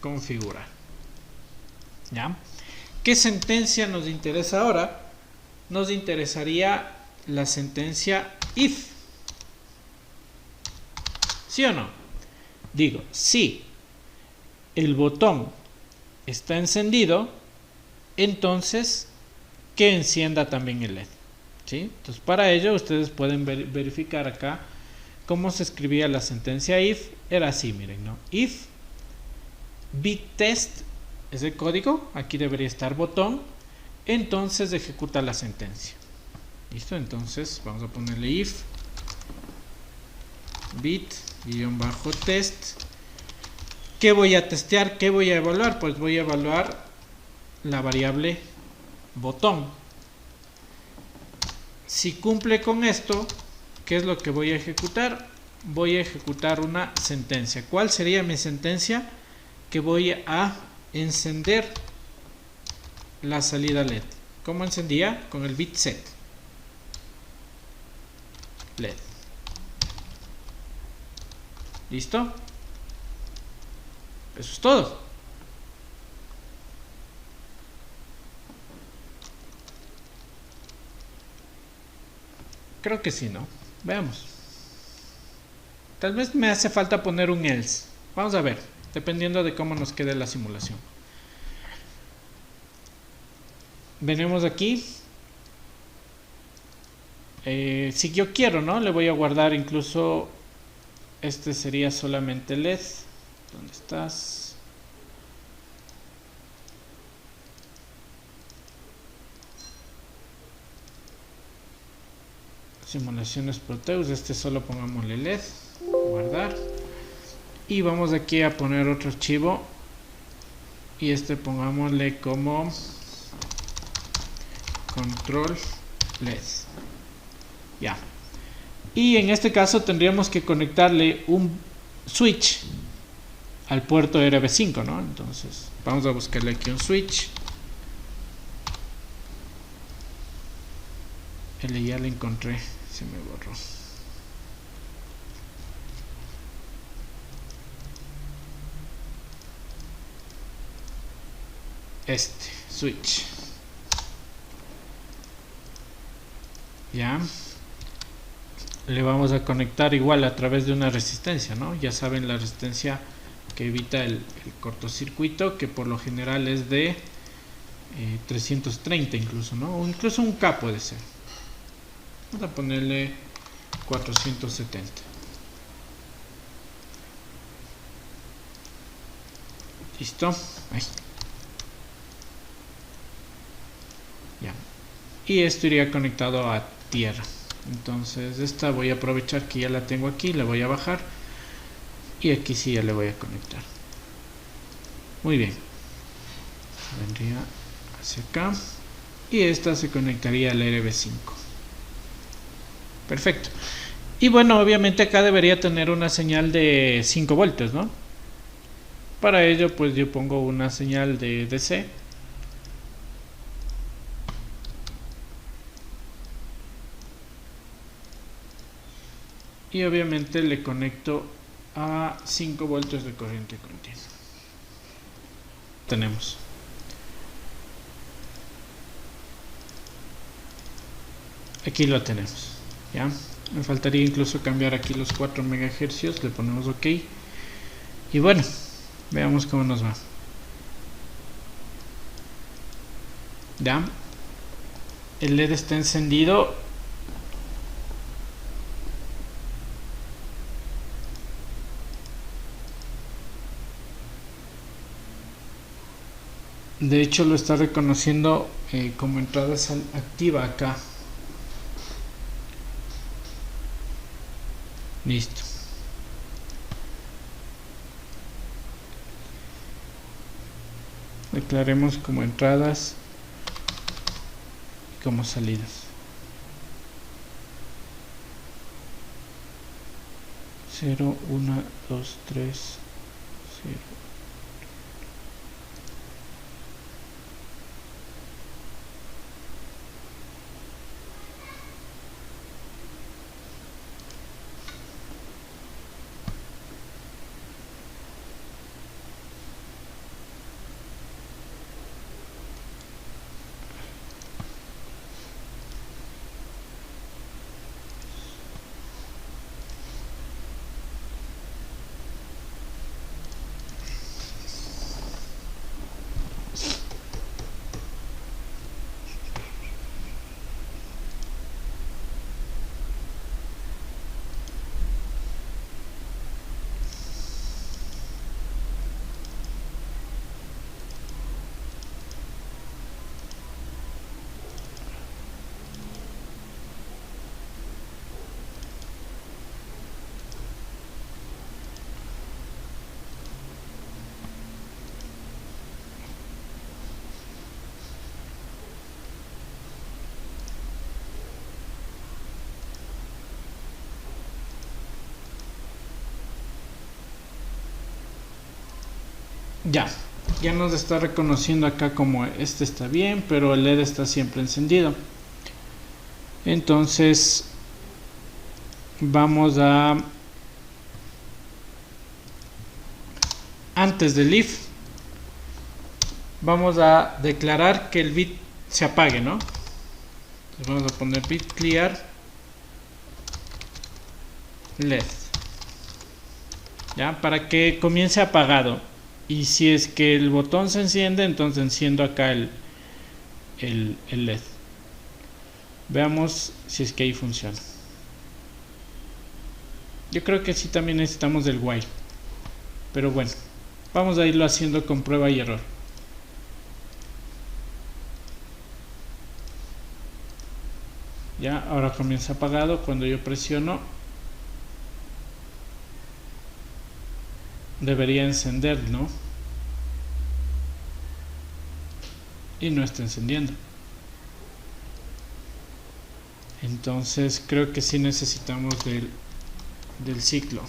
configurar. ¿Ya? ¿Qué sentencia nos interesa ahora? Nos interesaría la sentencia if. ¿Sí o no? Digo, si el botón está encendido, entonces que encienda también el LED. ¿Sí? Entonces, para ello ustedes pueden verificar acá cómo se escribía la sentencia if. Era así, miren, ¿no? If bit test es el código, aquí debería estar botón, entonces ejecuta la sentencia. ¿Listo? Entonces vamos a ponerle if bit-test. ¿Qué voy a testear? ¿Qué voy a evaluar? Pues voy a evaluar la variable botón. Si cumple con esto, ¿qué es lo que voy a ejecutar? Voy a ejecutar una sentencia. ¿Cuál sería mi sentencia? Que voy a encender la salida LED. ¿Cómo encendía? Con el bit set LED. ¿Listo? Eso es todo. Creo que sí, ¿no? Veamos. Tal vez me hace falta poner un else. Vamos a ver, dependiendo de cómo nos quede la simulación. Venimos aquí. Si yo quiero, ¿no? Le voy a guardar incluso... Este sería solamente LED. ¿Dónde estás? Simulaciones Proteus. Este solo pongámosle LED. Guardar. Y vamos aquí a poner otro archivo. Y este pongámosle como control LED. Ya. Y en este caso tendríamos que conectarle un switch al puerto RB5, ¿no? Entonces vamos a buscarle aquí un switch. Ya le encontré, se me borró. Este switch, ya le vamos a conectar igual a través de una resistencia, ¿no? Ya saben, la resistencia que evita el cortocircuito, que por lo general es de 330 incluso, ¿no? O incluso un K puede ser. Vamos a ponerle 470. Listo. Ahí. Ya. Y esto iría conectado a tierra. Entonces esta voy a aprovechar que ya la tengo aquí, la voy a bajar y aquí sí ya le voy a conectar. Muy bien, vendría hacia acá y esta se conectaría al RB5. Perfecto. Y bueno, obviamente acá debería tener una señal de 5 voltios, ¿no? Para ello pues yo pongo una señal de DC. Y obviamente le conecto a 5 voltios de corriente continua. Tenemos. Aquí lo tenemos. ¿Ya? Me faltaría incluso cambiar aquí los 4 MHz. Le ponemos OK. Y bueno, veamos cómo nos va. ¿Ya? El LED está encendido. De hecho lo está reconociendo como entrada activa acá. Listo. Declaremos como entradas y como salidas. 0, 1, 2, 3, 0. Ya nos está reconociendo acá como este está bien, pero el LED está siempre encendido. Entonces vamos a, antes del if, vamos a declarar que el bit se apague, ¿no? Entonces vamos a poner bit clear LED, ya, para que comience apagado. Y si es que el botón se enciende, entonces enciendo acá el LED. Veamos si es que ahí funciona. Yo creo que sí, también necesitamos del while, pero bueno, vamos a irlo haciendo con prueba y error. Ya, ahora comienza apagado. Cuando yo presiono, debería encender, ¿no? Y no está encendiendo. Entonces creo que sí necesitamos del ciclo.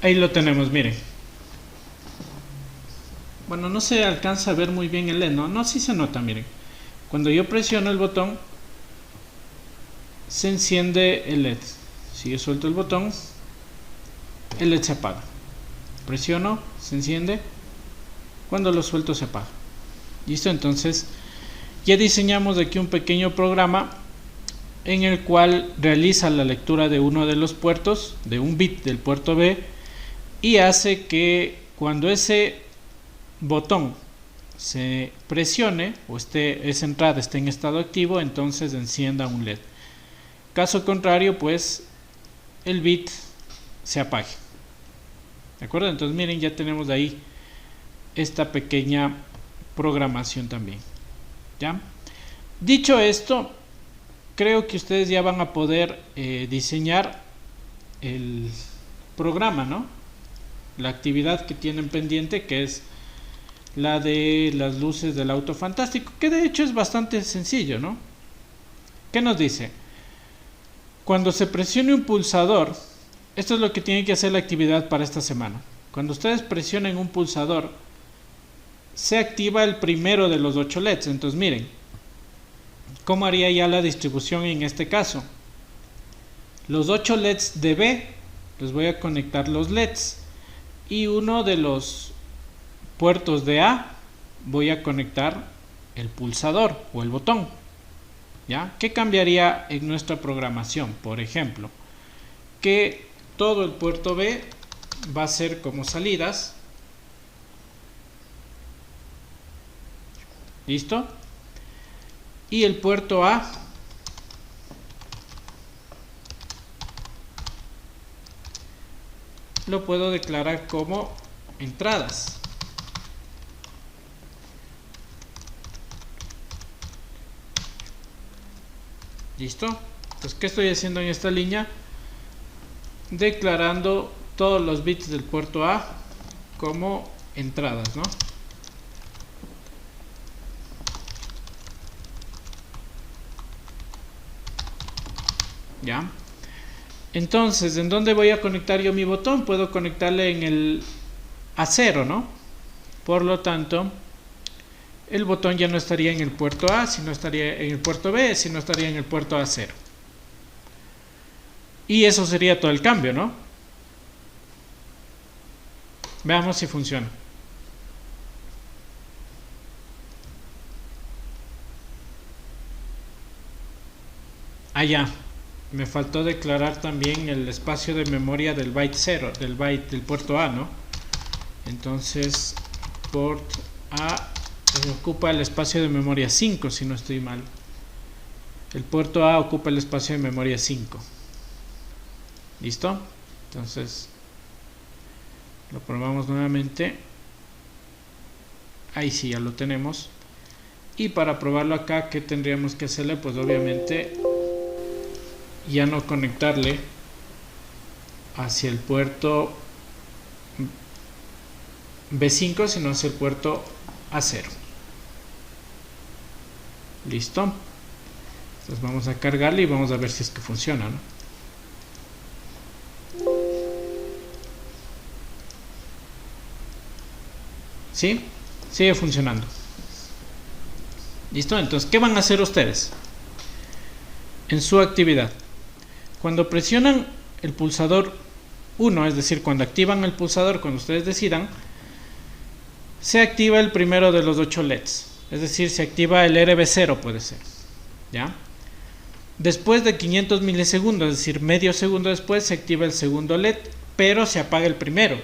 Ahí lo tenemos, miren. Bueno, no se alcanza a ver muy bien el LED, ¿no? No, sí se nota, miren. Cuando yo presiono el botón, se enciende el LED. Si yo suelto el botón, el LED se apaga. Presiono, se enciende. Cuando lo suelto, se apaga. ¿Listo? Entonces, ya diseñamos aquí un pequeño programa en el cual realiza la lectura de uno de los puertos, de un bit del puerto B, y hace que cuando ese botón se presione o esa entrada esté en estado activo, entonces encienda un LED. Caso contrario, pues el bit se apague. ¿De acuerdo? Entonces miren, ya tenemos ahí esta pequeña programación también. ¿Ya? Dicho esto, creo que ustedes ya van a poder diseñar el programa, ¿no? La actividad que tienen pendiente, que es la de las luces del auto fantástico, que de hecho es bastante sencillo, ¿no? ¿Qué nos dice? Cuando se presione un pulsador, esto es lo que tiene que hacer la actividad para esta semana. Cuando ustedes presionen un pulsador, se activa el primero de los 8 LEDs. Entonces miren, ¿cómo haría ya la distribución en este caso? Los 8 LEDs de B, les voy a conectar los LEDs. Y uno de los puertos de A voy a conectar el pulsador o el botón. ¿Ya? ¿Qué cambiaría en nuestra programación? Por ejemplo, que todo el puerto B va a ser como salidas. ¿Listo? Y el puerto A lo puedo declarar como entradas. ¿Listo? Entonces, ¿qué estoy haciendo en esta línea? Declarando todos los bits del puerto A como entradas, ¿no? ¿Ya? Entonces, ¿en dónde voy a conectar yo mi botón? Puedo conectarle en el A0, ¿no? Por lo tanto, el botón ya no estaría en el puerto A, sino estaría en el puerto B, sino estaría en el puerto A0. Y eso sería todo el cambio, ¿no? Veamos si funciona. Ya. Me faltó declarar también el espacio de memoria del byte 0, del byte del puerto A, ¿no? Entonces, port A ocupa el espacio de memoria 5, si no estoy mal. El puerto A ocupa el espacio de memoria 5. ¿Listo? Entonces, lo probamos nuevamente. Ahí sí, ya lo tenemos. Y para probarlo acá, ¿qué tendríamos que hacerle? Pues obviamente ya no conectarle hacia el puerto B5, sino hacia el puerto A0. Listo. Entonces vamos a cargarle y vamos a ver si es que funciona, ¿no? ¿Sí? Sigue funcionando. Listo. Entonces, ¿qué van a hacer ustedes en su actividad? Cuando presionan el pulsador 1, es decir, cuando activan el pulsador, cuando ustedes decidan, se activa el primero de los 8 LEDs. Es decir, se activa el RB0, puede ser. ¿Ya? Después de 500 milisegundos, es decir, medio segundo después, se activa el segundo LED, pero se apaga el primero.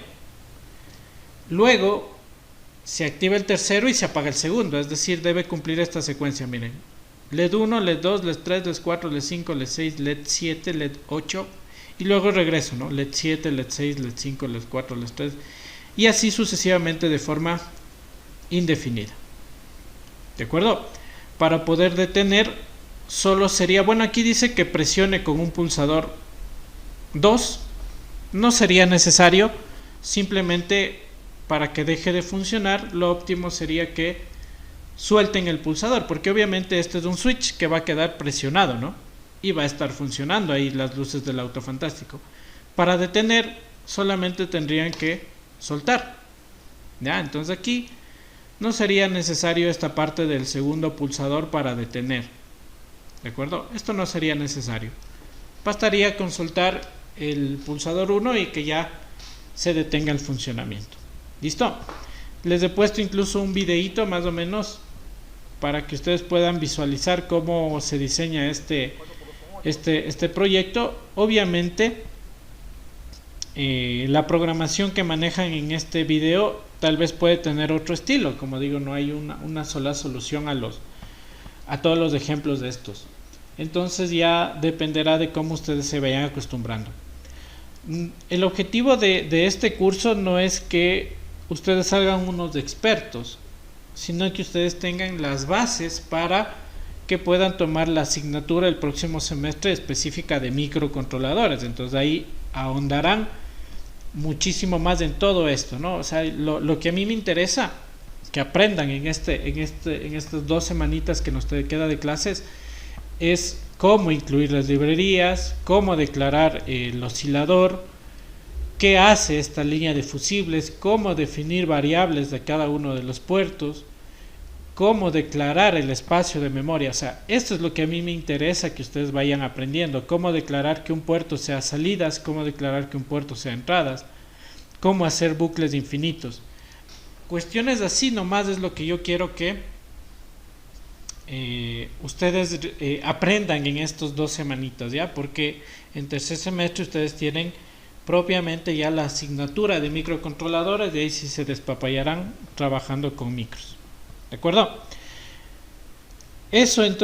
Luego, se activa el tercero y se apaga el segundo, es decir, debe cumplir esta secuencia, miren. LED 1, LED 2, LED 3, LED 4, LED 5, LED 6, LED 7, LED 8 y luego regreso, ¿no? LED 7, LED 6, LED 5, LED 4, LED 3 y así sucesivamente de forma indefinida. ¿De acuerdo? Para poder detener solo sería, bueno, aquí dice que presione con un pulsador 2, no sería necesario, simplemente para que deje de funcionar lo óptimo sería que suelten el pulsador, porque obviamente este es un switch que va a quedar presionado, ¿no? Y va a estar funcionando ahí las luces del auto fantástico. Para detener solamente tendrían que soltar, ¿ya? Entonces aquí no sería necesario esta parte del segundo pulsador para detener, ¿de acuerdo? Esto no sería necesario, bastaría con soltar el pulsador 1 y que ya se detenga el funcionamiento. ¿Listo? Les he puesto incluso un videíto más o menos para que ustedes puedan visualizar cómo se diseña este proyecto. Obviamente la programación que manejan en este video tal vez puede tener otro estilo, como digo, no hay una sola solución a todos los ejemplos de estos, entonces ya dependerá de cómo ustedes se vayan acostumbrando. El objetivo de este curso no es que ustedes salgan unos expertos, sino que ustedes tengan las bases para que puedan tomar la asignatura el próximo semestre específica de microcontroladores. Entonces ahí ahondarán muchísimo más en todo esto, ¿no? O sea, lo que a mí me interesa que aprendan en estas 2 semanitas que nos queda de clases es cómo incluir las librerías, cómo declarar el oscilador, qué hace esta línea de fusibles, cómo definir variables de cada uno de los puertos, cómo declarar el espacio de memoria. O sea, esto es lo que a mí me interesa que ustedes vayan aprendiendo, cómo declarar que un puerto sea salidas, cómo declarar que un puerto sea entradas, cómo hacer bucles infinitos. Cuestiones así nomás es lo que yo quiero que ustedes aprendan en estos 2 semanitas, ¿ya? Porque en tercer semestre ustedes tienen propiamente ya la asignatura de microcontroladores, de ahí sí se despapallarán trabajando con micros, ¿de acuerdo? Eso entonces